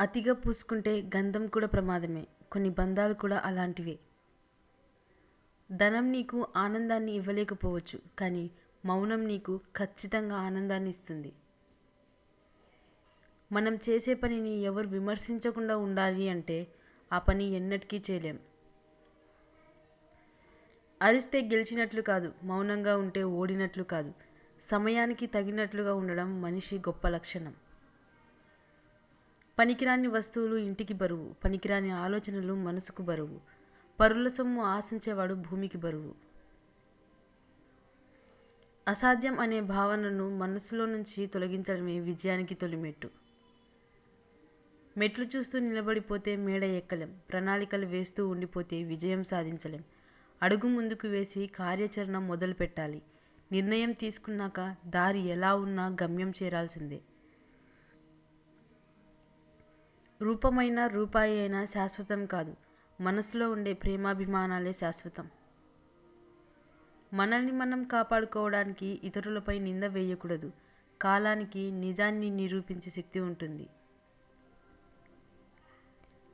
అతిగా పూసుకుంటే గంధం కూడా ప్రమాదమే. కొన్ని బంధాలు కూడా అలాంటివే. ధనం నీకు ఆనందాన్ని ఇవ్వలేకపోవచ్చు, కానీ మౌనం నీకు ఖచ్చితంగా ఆనందాన్ని ఇస్తుంది. మనం చేసే పనిని ఎవరు విమర్శించకుండా ఉండాలి అంటే ఆ పని ఎన్నటికీ చేయలేం. అరిస్తే గెలిచినట్లు కాదు, మౌనంగా ఉంటే ఓడినట్లు కాదు. సమయానికి తగినట్లుగా ఉండడం మనిషి గొప్ప లక్షణం. పనికిరాని వస్తువులు ఇంటికి బరువు, పనికిరాని ఆలోచనలు మనసుకు బరువు. పరుల సొమ్ము ఆశించేవాడు భూమికి బరువు. అసాధ్యం అనే భావనను మనసులో నుంచి తొలగించడమే విజయానికి తొలిమెట్టు. మెట్లు చూస్తూ నిలబడిపోతే మేడ ఎక్కలేం. ప్రణాళికలు వేస్తూ ఉండిపోతే విజయం సాధించలేం. అడుగు ముందుకు వేసి కార్యాచరణ మొదలు పెట్టాలి. నిర్ణయం తీసుకున్నాక దారి ఎలా ఉన్నా గమ్యం చేరాల్సిందే. రూపమైన రూపాయి అయినా శాశ్వతం కాదు, మనసులో ఉండే ప్రేమాభిమానాలే శాశ్వతం. మనల్ని మనం కాపాడుకోవడానికి ఇతరులపై నింద వేయకూడదు. కాలానికి నిజాన్ని నిరూపించే శక్తి ఉంటుంది.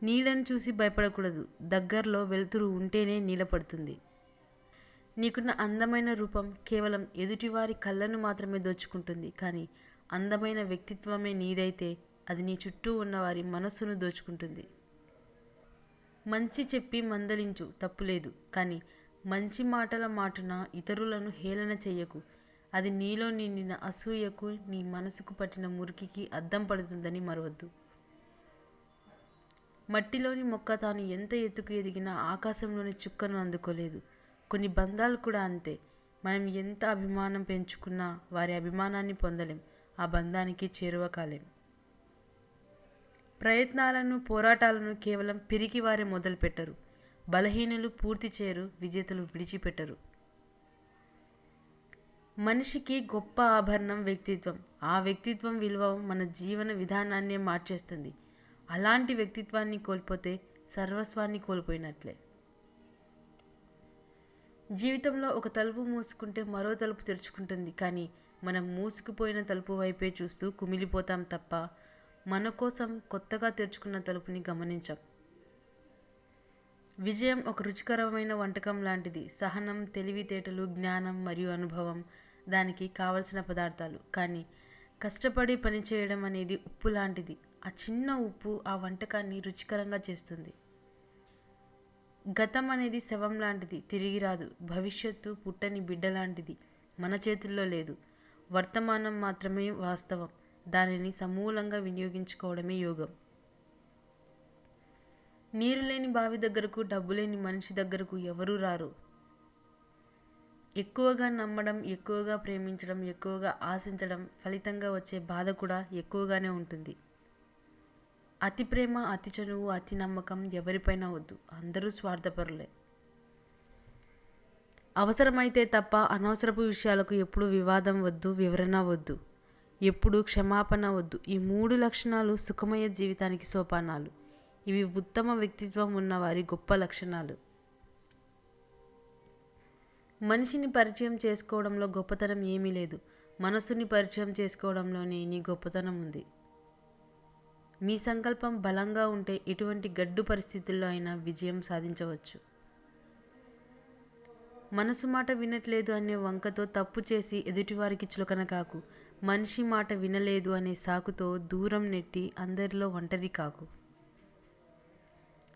నీడను చూసి భయపడకూడదు. దగ్గరలో వెలుతురు ఉంటేనే నీడ పడుతుంది. నీకున్న అందమైన రూపం కేవలం ఎదుటివారి కళ్ళను మాత్రమే దోచుకుంటుంది, కానీ అందమైన వ్యక్తిత్వమే నీదైతే అది నీ చుట్టూ ఉన్నవారి మనస్సును దోచుకుంటుంది. మంచి చెప్పి మందలించు, తప్పులేదు, కానీ మంచి మాటల మాటున ఇతరులను హేళన చెయ్యకు. అది నీలో నిండిన అసూయకు, నీ మనసుకు పట్టిన మురికికి అద్దం పడుతుందని మరవద్దు. మట్టిలోని మొక్క తాను ఎంత ఎత్తుకు ఎదిగినా ఆకాశంలోని చుక్కను అందుకోలేదు. కొన్ని బంధాలు కూడా అంతే. మనం ఎంత అభిమానం పెంచుకున్నా వారి అభిమానాన్ని పొందలేం, ఆ బంధానికి చేరువ కాలేం. ప్రయత్నాలను, పోరాటాలను కేవలం పిరికి వారే మొదలుపెట్టరు. బలహీనులు పూర్తి చేయరు, విజేతలు విడిచిపెట్టరు. మనిషికి గొప్ప ఆభరణం వ్యక్తిత్వం. ఆ వ్యక్తిత్వం విలువ మన జీవన విధానాన్నే మార్చేస్తుంది. అలాంటి వ్యక్తిత్వాన్ని కోల్పోతే సర్వస్వాన్ని కోల్పోయినట్లే. జీవితంలో ఒక తలుపు మూసుకుంటే మరో తలుపు తెరుచుకుంటుంది, కానీ మనం మూసుకుపోయిన తలుపు వైపే చూస్తూ కుమిలిపోతాం తప్ప మన కోసం కొత్తగా తెరుచుకున్న తలుపుని గమనించాం. విజయం ఒక రుచికరమైన వంటకం లాంటిది. సహనం, తెలివితేటలు, జ్ఞానం మరియు అనుభవం దానికి కావలసిన పదార్థాలు. కానీ కష్టపడి పనిచేయడం అనేది ఉప్పు లాంటిది. ఆ చిన్న ఉప్పు ఆ వంటకాన్ని రుచికరంగా చేస్తుంది. గతం అనేది శవం లాంటిది, తిరిగి రాదు. భవిష్యత్తు పుట్టని బిడ్డ లాంటిది, మన చేతుల్లో లేదు. వర్తమానం మాత్రమే వాస్తవం. దానిని సమూలంగా వినియోగించుకోవడమే యోగం. నీరు లేని బావి దగ్గరకు, డబ్బు లేని మనిషి దగ్గరకు ఎవరూ రారు. ఎక్కువగా నమ్మడం, ఎక్కువగా ప్రేమించడం, ఎక్కువగా ఆశించడం ఫలితంగా వచ్చే బాధ కూడా ఎక్కువగానే ఉంటుంది. అతి ప్రేమ, అతి చనువు, అతి నమ్మకం ఎవరిపైన వద్దు. అందరూ స్వార్థపరులే. అవసరమైతే తప్ప అనవసరపు విషయాలకు ఎప్పుడు వివాదం వద్దు, వివరణ వద్దు, ఎప్పుడు క్షమాపణ వద్దు. ఈ 3 లక్షణాలు సుఖమయ జీవితానికి సోపానాలు. ఇవి ఉత్తమ వ్యక్తిత్వం ఉన్నవారి గొప్ప లక్షణాలు. మనిషిని పరిచయం చేసుకోవడంలో గొప్పతనం ఏమీ లేదు. మనసుని పరిచయం చేసుకోవడంలోనే నీ గొప్పతనం ఉంది. మీ సంకల్పం బలంగా ఉంటే ఎటువంటి గడ్డు పరిస్థితుల్లో అయినా విజయం సాధించవచ్చు. మనసు మాట వినట్లేదు అనే వంకతో తప్పు చేసి ఎదుటివారికి చులకన కాకు. మనిషి మాట వినలేదు అనే సాకుతో దూరం నెట్టి అందరిలో ఒంటరి కాకు.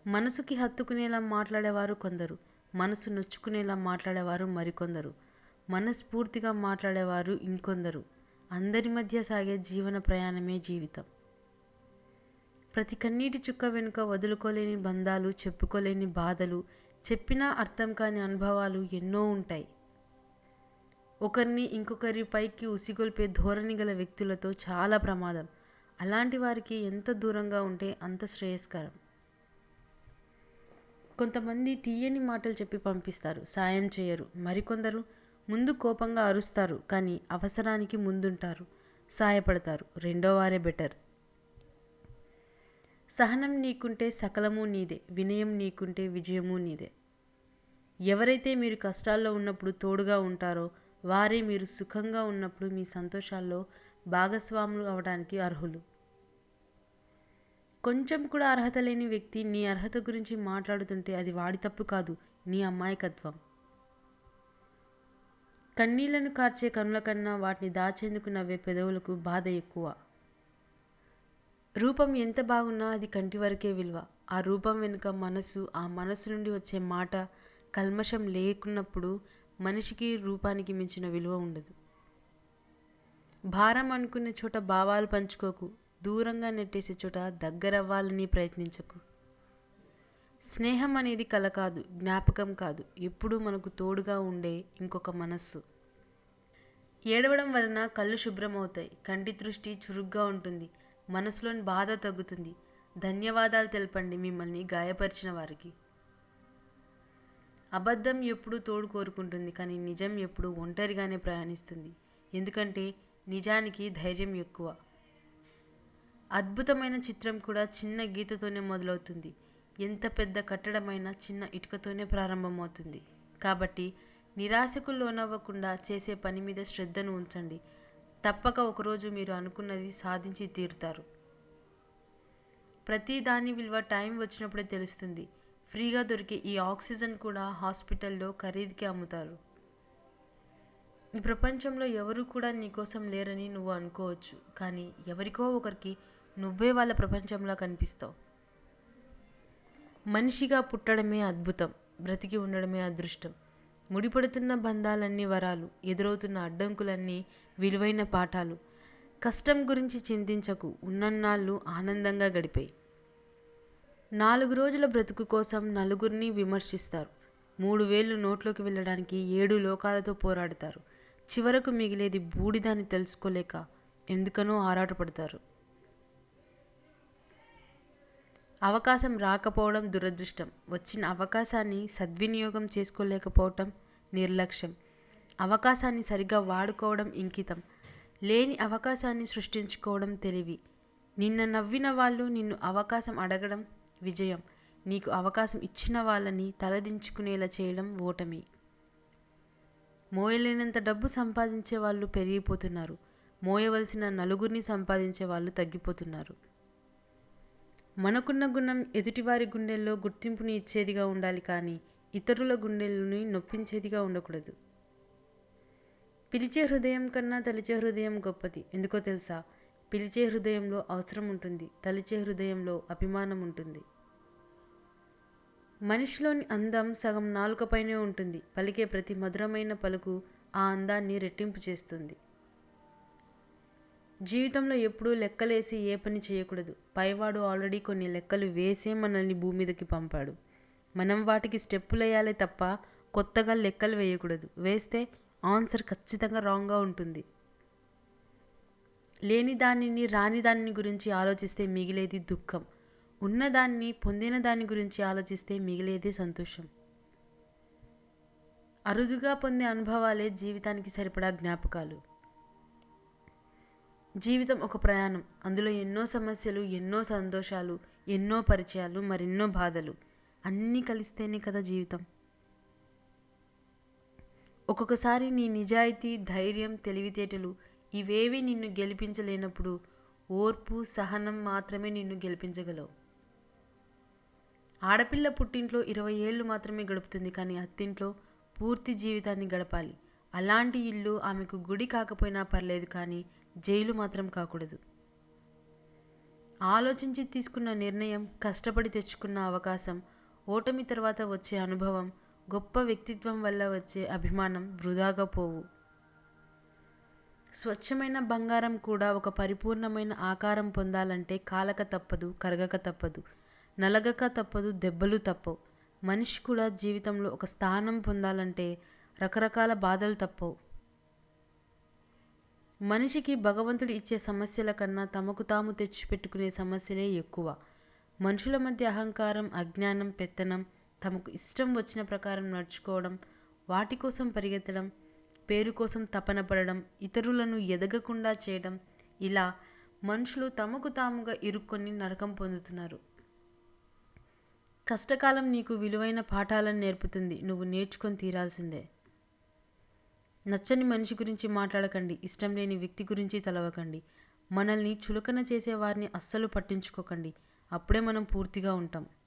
మనసుకి హత్తుకునేలా మాట్లాడేవారు కొందరు, మనసు నొచ్చుకునేలా మాట్లాడేవారు మరికొందరు, మనస్ఫూర్తిగా మాట్లాడేవారు ఇంకొందరు. అందరి మధ్య సాగే జీవన ప్రయాణమే జీవితం. ప్రతి కన్నీటి చుక్క వెనుక వదులుకోలేని బంధాలు, చెప్పుకోలేని బాధలు, చెప్పినా అర్థం కాని అనుభవాలు ఎన్నో ఉంటాయి. ఒకరిని ఇంకొకరి పైకి ఉసిగొల్పే ధోరణి గల వ్యక్తులతో చాలా ప్రమాదం. అలాంటి వారికి ఎంత దూరంగా ఉంటే అంత శ్రేయస్కరం. కొంతమంది తీయని మాటలు చెప్పి పంపిస్తారు, సాయం చేయరు. మరికొందరు ముందు కోపంగా అరుస్తారు, కానీ అవసరానికి ముందుంటారు, సాయపడతారు. రెండో వారే బెటర్. సహనం నీకుంటే సకలము నీదే, వినయం నీకుంటే విజయము నీదే. ఎవరైతే మీరు కష్టాల్లో ఉన్నప్పుడు తోడుగా ఉంటారో వారే మీరు సుఖంగా ఉన్నప్పుడు మీ సంతోషాల్లో భాగస్వాములు అవడానికి అర్హులు. కొంచెం కూడా అర్హత లేని వ్యక్తి నీ అర్హత గురించి మాట్లాడుతుంటే అది వాడి తప్పు కాదు, నీ అమాయకత్వం. కన్నీళ్లను కార్చే కనుల కన్నా వాటిని దాచేందుకు నవ్వే పెదవులకు బాధ ఎక్కువ. రూపం ఎంత బాగున్నా అది కంటి వరకే విలువ. ఆ రూపం వెనుక మనసు, ఆ మనసు నుండి వచ్చే మాట కల్మషం లేకున్నప్పుడు మనిషికి రూపానికి మించిన విలువ ఉండదు. భారం అనుకునే చోట భావాలు పంచుకోకు, దూరంగా నెట్టేసే చోట దగ్గరవ్వాలని ప్రయత్నించకు. స్నేహం అనేది కల కాదు, జ్ఞాపకం కాదు, ఎప్పుడూ మనకు తోడుగా ఉండే ఇంకొక మనస్సు. ఏడవడం వలన కళ్ళు శుభ్రమవుతాయి, కంటి దృష్టి చురుగ్గా ఉంటుంది, మనసులోని బాధ తగ్గుతుంది. ధన్యవాదాలు తెలపండి మిమ్మల్ని గాయపరిచిన వారికి. అబద్ధం ఎప్పుడూ తోడు కోరుకుంటుంది, కానీ నిజం ఎప్పుడూ ఒంటరిగానే ప్రయాణిస్తుంది. ఎందుకంటే నిజానికి ధైర్యం ఎక్కువ. అద్భుతమైన చిత్రం కూడా చిన్న గీతతోనే మొదలవుతుంది. ఎంత పెద్ద కట్టడమైనా చిన్న ఇటుకతోనే ప్రారంభమవుతుంది. కాబట్టి నిరాశకు లోనవ్వకుండా చేసే పని మీద శ్రద్ధను ఉంచండి. తప్పక ఒకరోజు మీరు అనుకున్నది సాధించి తీరుతారు. ప్రతి దాని విలువ టైం వచ్చినప్పుడే తెలుస్తుంది. ఫ్రీగా దొరికే ఈ ఆక్సిజన్ కూడా హాస్పిటల్లో ఖరీదుకే అమ్ముతారు. ఈ ప్రపంచంలో ఎవరు కూడా నీకోసం లేరని నువ్వు అనుకోవచ్చు, కానీ ఎవరికో ఒకరికి నువ్వే వాళ్ళ ప్రపంచంలా కనిపిస్తావు. మనిషిగా పుట్టడమే అద్భుతం, బ్రతికి ఉండడమే అదృష్టం. ముడిపడుతున్న బంధాలన్నీ వరాలు, ఎదురవుతున్న అడ్డంకులన్నీ విలువైన పాఠాలు. కష్టం గురించి చింతించకు, ఉన్నన్నాళ్ళు ఆనందంగా గడిపాయి. 4 రోజుల బ్రతుకు కోసం నలుగురిని విమర్శిస్తారు. 3 వేళ్ళు నోట్లోకి వెళ్ళడానికి 7 లోకాలతో పోరాడతారు. చివరకు మిగిలేది బూడిదాన్ని తెలుసుకోలేక ఎందుకనో ఆరాటపడతారు. అవకాశం రాకపోవడం దురదృష్టం, వచ్చిన అవకాశాన్ని సద్వినియోగం చేసుకోలేకపోవటం నిర్లక్ష్యం, అవకాశాన్ని సరిగ్గా వాడుకోవడం ఇంకితం, లేని అవకాశాన్ని సృష్టించుకోవడం తెలివి. నిన్న నవ్విన వాళ్ళు నిన్ను అవకాశం అడగడం విజయం, నీకు అవకాశం ఇచ్చిన వాళ్ళని తలదించుకునేలా చేయడం ఓటమి. మోయలేనంత డబ్బు సంపాదించే వాళ్ళు పెరిగిపోతున్నారు, మోయవలసిన నలుగురిని సంపాదించే వాళ్ళు తగ్గిపోతున్నారు. మనకున్న గుణం ఎదుటివారి గుండెల్లో గుర్తింపుని ఇచ్చేదిగా ఉండాలి, కానీ ఇతరుల గుండెల్ని నొప్పించేదిగా ఉండకూడదు. పిలిచే హృదయం కన్నా తలిచే హృదయం గొప్పది. ఎందుకో తెలుసా? పిలిచే హృదయంలో అవసరం ఉంటుంది, తలిచే హృదయంలో అభిమానం ఉంటుంది. మనిషిలోని అందం సగం నాలుకపైనే ఉంటుంది. పలికే ప్రతి మధురమైన పలుకు ఆ అందాన్ని రెట్టింపు చేస్తుంది. జీవితంలో ఎప్పుడూ లెక్కలేసి ఏ పని చేయకూడదు. పైవాడు ఆల్రెడీ కొన్ని లెక్కలు వేసే మనల్ని భూమి మీదకి పంపాడు. మనం వాటికి స్టెప్పులు వేయాలే తప్ప కొత్తగా లెక్కలు వేయకూడదు. వేస్తే ఆన్సర్ ఖచ్చితంగా రాంగ్గా ఉంటుంది. లేని దానిని రాని దానిని గురించి ఆలోచిస్తే మిగిలేది దుఃఖం. ఉన్నదాన్ని పొందిన దాని గురించి ఆలోచిస్తే మిగిలేదే సంతోషం. అరుదుగా పొందే అనుభవాలే జీవితానికి సరిపడా జ్ఞాపకాలు. జీవితం ఒక ప్రయాణం, అందులో ఎన్నో సమస్యలు, ఎన్నో సంతోషాలు, ఎన్నో పరిచయాలు, మరెన్నో బాధలు అన్నీ కలిస్తేనే కదా జీవితం. ఒక్కొక్కసారి నీ నిజాయితీ, ధైర్యం, తెలివితేటలు ఇవేవి నిన్ను గెలిపించలేనప్పుడు ఓర్పు, సహనం మాత్రమే నిన్ను గెలిపించగలవు. ఆడపిల్ల పుట్టింట్లో 20 ఏళ్ళు మాత్రమే గడుపుతుంది, కానీ అత్తింట్లో పూర్తి జీవితాన్ని గడపాలి. అలాంటి ఇల్లు ఆమెకు గుడి కాకపోయినా పర్లేదు, కానీ జైలు మాత్రం కాకూడదు. ఆలోచించి తీసుకున్న నిర్ణయం, కష్టపడి తెచ్చుకున్న అవకాశం, ఓటమి తర్వాత వచ్చే అనుభవం, గొప్ప వ్యక్తిత్వం వల్ల వచ్చే అభిమానం వృధాగా పోవు. స్వచ్ఛమైన బంగారం కూడా ఒక పరిపూర్ణమైన ఆకారం పొందాలంటే కాలక తప్పదు, కరగక తప్పదు, నలగక తప్పదు, దెబ్బలు తప్పవు. మనిషి కూడా జీవితంలో ఒక స్థానం పొందాలంటే రకరకాల బాధలు తప్పవు. మనిషికి భగవంతుడు ఇచ్చే సమస్యల కన్నా తమకు తాము తెచ్చిపెట్టుకునే సమస్యలే ఎక్కువ. మనుషుల మధ్య అహంకారం, అజ్ఞానం, పెత్తనం, తమకు ఇష్టం వచ్చిన ప్రకారం నడుచుకోవడం, వాటి కోసం పరిగెత్తడం, పేరు కోసం తపన పడడం, ఇతరులను ఎదగకుండా చేయడం, ఇలా మనుషులు తమకు తాముగా ఇరుక్కొని నరకం పొందుతున్నారు. కష్టకాలం నీకు విలువైన పాఠాలను నేర్పుతుంది. నువ్వు నేర్చుకొని తీరాల్సిందే. నచ్చని మనిషి గురించి మాట్లాడకండి, ఇష్టం లేని వ్యక్తి గురించి తలవకండి, మనల్ని చులకన చేసే వారిని అస్సలు పట్టించుకోకండి. అప్పుడే మనం పూర్తిగా ఉంటాం.